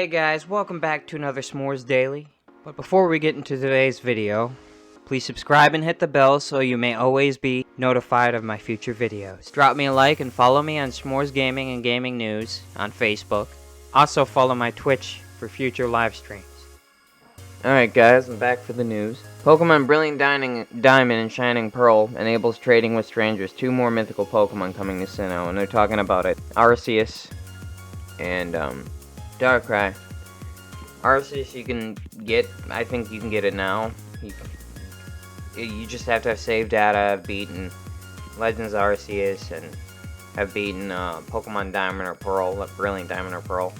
Hey guys, welcome back to another ShMoR3S Daily. But before we get into today's video, please subscribe and hit the bell so you may always be notified of my future videos. Drop me a like and follow me on ShMoR3S Gaming and Gaming News on Facebook. Also follow my Twitch for future live streams. Alright guys, I'm back for the news. Pokemon Brilliant Diamond and Shining Pearl enables trading with strangers. 2 more mythical Pokemon coming to Sinnoh, and they're talking about it. Arceus and Darkrai. Arceus you can get, I think you can get it now. You just have to have saved data, have beaten Legends Arceus, and have beaten Pokemon Diamond or Pearl, Brilliant Diamond or Pearl.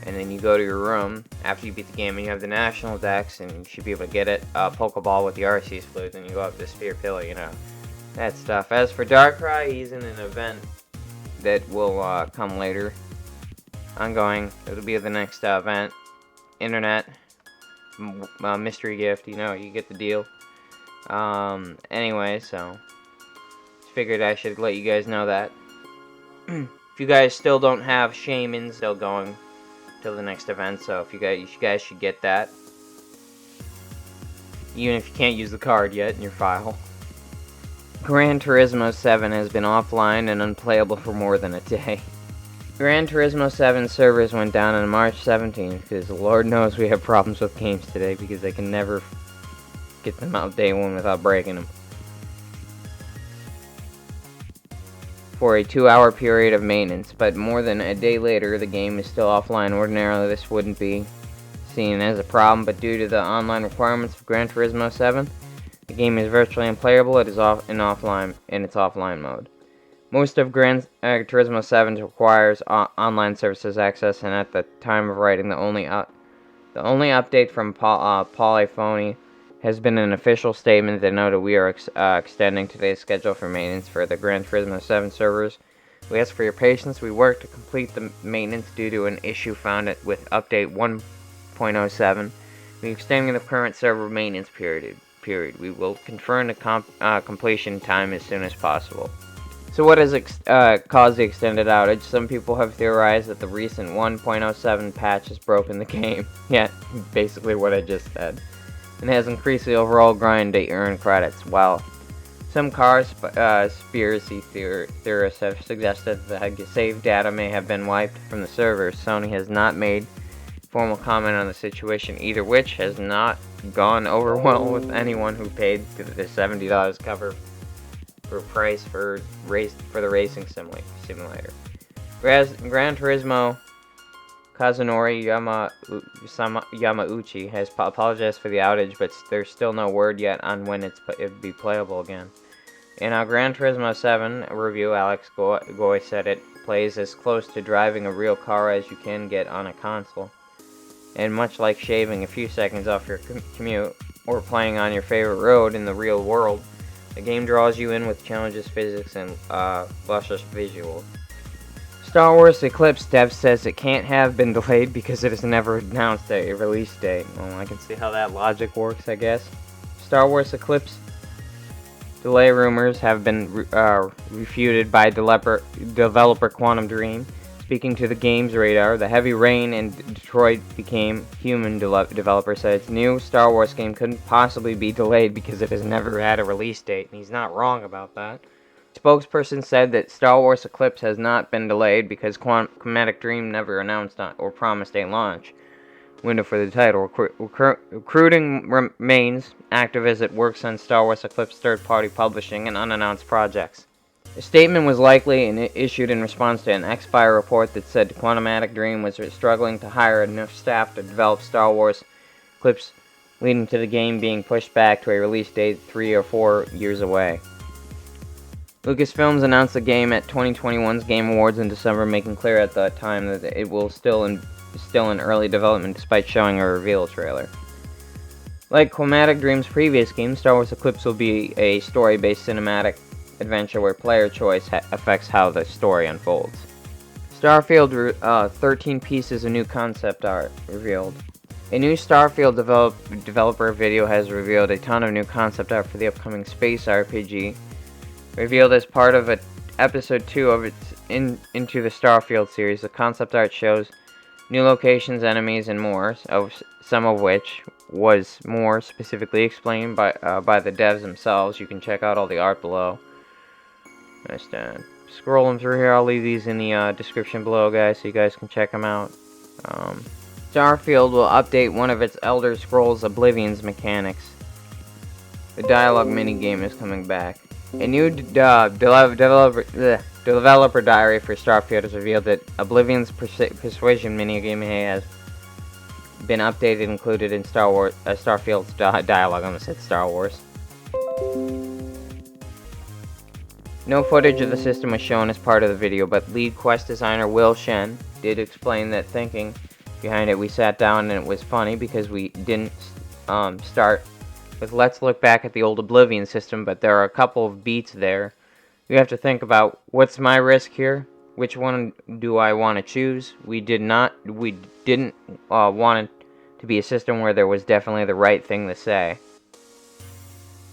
And then you go to your room after you beat the game and you have the National Dex, and you should be able to get it, Pokeball with the Arceus flute, and you go up to Sphere Pillar, you know, that stuff. As for Darkrai, he's in an event that will come later. Ongoing, it'll be the next event. Internet, mystery gift, you know, you get the deal. Anyway, so figured I should let you guys know that. If you guys still don't have Shaman's, still going till the next event, so if you guys should get that, even if you can't use the card yet in your file. Gran Turismo 7 has been offline and unplayable for more than a day. Gran Turismo 7 servers went down on March 17th because Lord knows we have problems with games today because they can never get them out day one without breaking them. For a 2-hour period of maintenance, but more than a day later the game is still offline. Ordinarily this wouldn't be seen as a problem, but due to the online requirements of Gran Turismo 7, the game is virtually unplayable. It is in its offline mode. Most of Gran Turismo 7 requires online services access, and at the time of writing, the only update from Polyphony has been an official statement that noted we are extending today's schedule for maintenance for the Gran Turismo 7 servers. We ask for your patience. We work to complete the maintenance due to an issue found with update 1.07. We are extending the current server maintenance period. We will confirm the completion time as soon as possible. So what has caused the extended outage? Some people have theorized that the recent 1.07 patch has broken the game. Yeah, basically what I just said. And has increased the overall grind to earn credits. While some conspiracy theorists have suggested that save data may have been wiped from the servers, Sony has not made formal comment on the situation, either which has not gone over well with anyone who paid the $70 cover price for the racing simulator. Gran Turismo Kazunori Yamauchi has apologized for the outage, but there's still no word yet on when it'd be playable again. In our Gran Turismo 7 review, Alex Goy said it plays as close to driving a real car as you can get on a console. And much like shaving a few seconds off your commute or playing on your favorite road in the real world, the game draws you in with challenges, physics, and luscious visuals. Star Wars Eclipse dev says it can't have been delayed because it has never announced a release date. Well, I can see how that logic works, I guess. Star Wars Eclipse delay rumors have been refuted by developer Quantum Dream. Speaking to the game's radar, the heavy rain in Detroit Become Human developer said its new Star Wars game couldn't possibly be delayed because it has never had a release date, and he's not wrong about that. The spokesperson said that Star Wars Eclipse has not been delayed because Quantum Dream never announced or promised a launch window for the title. Recruiting remains active as it works on Star Wars Eclipse third-party publishing and unannounced projects. The statement was likely issued in response to an X-Fire report that said Quantum Dream was struggling to hire enough staff to develop Star Wars Eclipse, leading to the game being pushed back to a release date 3 or 4 years away. Lucasfilms announced the game at 2021's Game Awards in December, making clear at that time that it will still in early development despite showing a reveal trailer. Like Quantum Dream's previous game, Star Wars Eclipse will be a story-based cinematic adventure where player choice affects how the story unfolds. Starfield 13 pieces of new concept art revealed. A new Starfield developer video has revealed a ton of new concept art for the upcoming space RPG, revealed as part of episode 2 of its Into the Starfield series. The concept art shows new locations, enemies, and more, some of which was more specifically explained by the devs themselves. You can check out all the art below. Just scrolling through here, I'll leave these in the description below, guys, so you guys can check them out. Starfield will update one of its Elder Scrolls Oblivion's mechanics. The dialogue minigame is coming back. A new developer diary for Starfield has revealed that Oblivion's persuasion minigame has been updated and included in Starfield's dialogue. I almost said Star Wars. No footage of the system was shown as part of the video, but lead quest designer Will Shen did explain that thinking behind it. We sat down and it was funny because we didn't start with let's look back at the old Oblivion system, but there are a couple of beats there. You have to think about, what's my risk here? Which one do I want to choose? We didn't want it to be a system where there was definitely the right thing to say.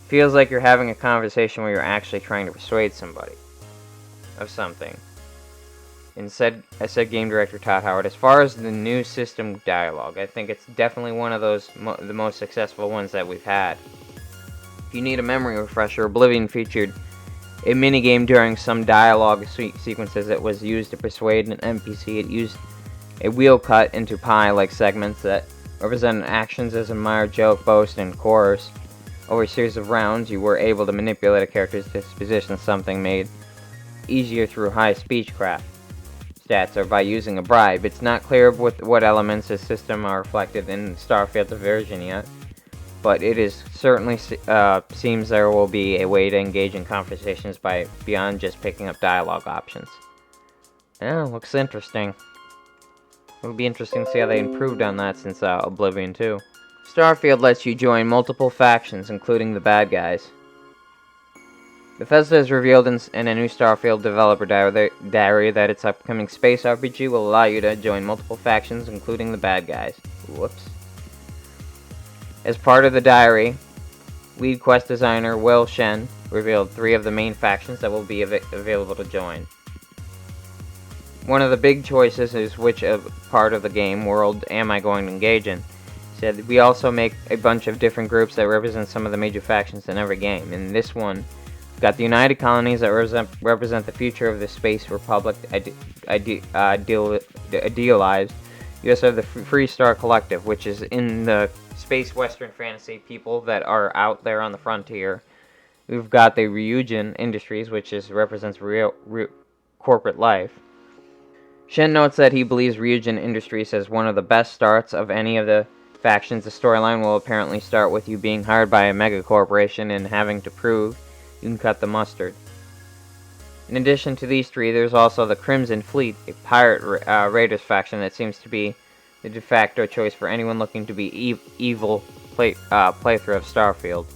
Feels like you're having a conversation where you're actually trying to persuade somebody of something. And said game director Todd Howard, as far as the new system dialogue, I think it's definitely one of those the most successful ones that we've had. If you need a memory refresher, Oblivion featured a minigame during some dialogue sequences that was used to persuade an NPC. It used a wheel cut into pie-like segments that represented actions as a minor joke, boast, and chorus. Over a series of rounds, you were able to manipulate a character's disposition, something made easier through high speechcraft stats or by using a bribe. It's not clear what elements of the system are reflected in Starfield's version yet, but it is certainly seems there will be a way to engage in conversations beyond just picking up dialogue options. Yeah, looks interesting. It'll be interesting to see how they improved on that since Oblivion 2. Starfield lets you join multiple factions, including the bad guys. Bethesda has revealed in a new Starfield developer diary that its upcoming space RPG will allow you to join multiple factions, including the bad guys. Whoops. As part of the diary, lead quest designer Will Shen revealed 3 of the main factions that will be available to join. One of the big choices is which part of the game world am I going to engage in. He said, we also make a bunch of different groups that represent some of the major factions in every game. In this one, we've got the United Colonies that represent the future of the Space Republic idealized. You also have the Free Star Collective, which is in the space western fantasy people that are out there on the frontier. We've got the Ryujin Industries, which represents real corporate life. Shen notes that he believes Ryujin Industries has one of the best starts of any of the factions. The storyline will apparently start with you being hired by a mega corporation and having to prove you can cut the mustard. In addition to these 3, there's also the Crimson Fleet, a pirate raiders faction that seems to be the de facto choice for anyone looking to be evil playthrough of Starfield.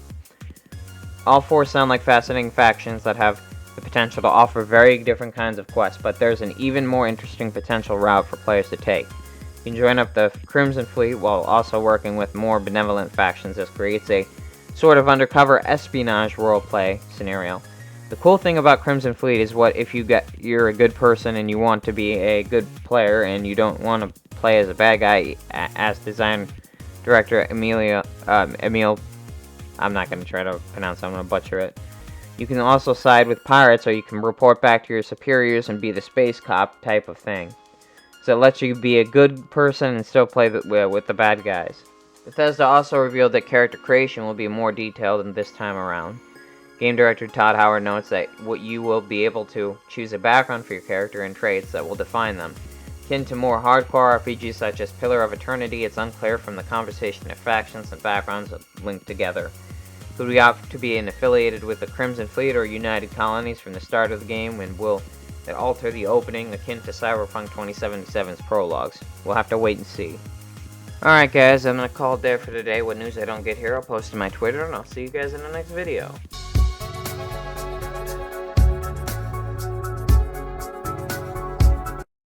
All 4 sound like fascinating factions that have the potential to offer very different kinds of quests, but there's an even more interesting potential route for players to take. You can join up the Crimson Fleet while also working with more benevolent factions. This creates a sort of undercover espionage roleplay scenario. The cool thing about Crimson Fleet is if you're a good person and you want to be a good player and you don't want to play as a bad guy, as design director Emil, I'm not going to try to pronounce it, I'm going to butcher it. You can also side with pirates, or you can report back to your superiors and be the space cop type of thing. So it lets you be a good person and still play with the bad guys. Bethesda also revealed that character creation will be more detailed than this time around. Game director Todd Howard notes that you will be able to choose a background for your character and traits that will define them. Akin to more hardcore RPGs such as Pillar of Eternity, it's unclear from the conversation if factions and backgrounds linked together. Could we opt to be affiliated with the Crimson Fleet or United Colonies from the start of the game, and will that alter the opening akin to Cyberpunk 2077's prologues? We'll have to wait and see. Alright guys, I'm going to call it there for today. What news I don't get here, I'll post to my Twitter, and I'll see you guys in the next video.